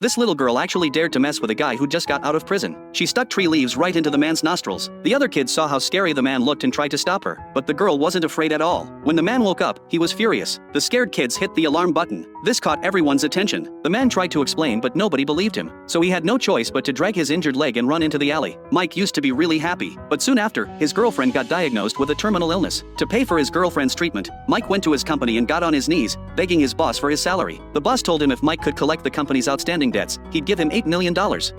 This little girl actually dared to mess with a guy who just got out of prison. She stuck tree leaves right into the man's nostrils. The other kids saw how scary the man looked and tried to stop her, but the girl wasn't afraid at all. When the man woke up, he was furious. The scared kids hit the alarm button. This caught everyone's attention. The man tried to explain, but nobody believed him. So he had no choice but to drag his injured leg and run into the alley. Mike used to be really happy, but soon after, his girlfriend got diagnosed with a terminal illness. To pay for his girlfriend's treatment, Mike went to his company and got on his knees, begging his boss for his salary. The boss told him if Mike could collect the company's outstanding debts, he'd give him $8 million.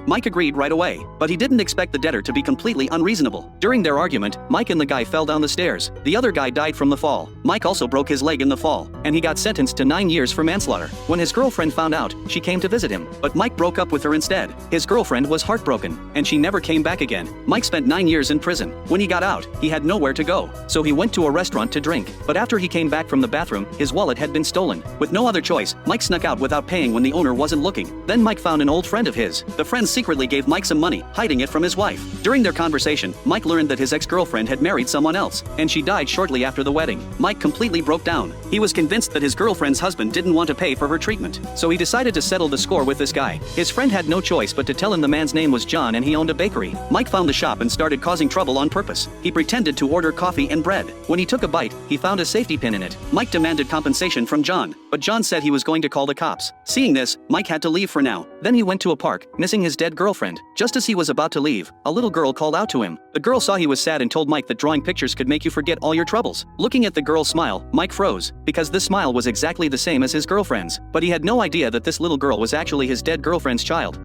Mike agreed right away, but he didn't expect the debtor to be completely unreasonable. During their argument, Mike and the guy fell down the stairs. The other guy died from the fall. Mike also broke his leg in the fall, and he got sentenced to 9 years for manslaughter. When his girlfriend found out, she came to visit him, but Mike broke up with her instead. His girlfriend was heartbroken, and she never came back again. Mike spent 9 years in prison. When he got out, he had nowhere to go, so he went to a restaurant to drink. But after he came back from the bathroom, his wallet had been stolen. With no other choice, Mike snuck out without paying when the owner wasn't looking. Then Mike found an old friend of his. The friend secretly gave Mike some money, hiding it from his wife. During their conversation, Mike learned that his ex-girlfriend had married someone else, and she died shortly after the wedding. Mike completely broke down. He was convinced that his girlfriend's husband didn't want to pay for her treatment, so he decided to settle the score with this guy. His friend had no choice but to tell him the man's name was John and he owned a bakery. Mike found the shop and started causing trouble on purpose. He pretended to order coffee and bread. When he took a bite, he found a safety pin in it. Mike demanded compensation from John, but John said he was going to call the cops. Seeing this, Mike had to leave for now. Then he went to a park, missing his dead girlfriend. Just as he was about to leave, a little girl called out to him. The girl saw he was sad and told Mike that drawing pictures could make you forget all your troubles. Looking at the girl's smile, Mike froze, because this smile was exactly the same as his girlfriend's. But he had no idea that this little girl was actually his dead girlfriend's child.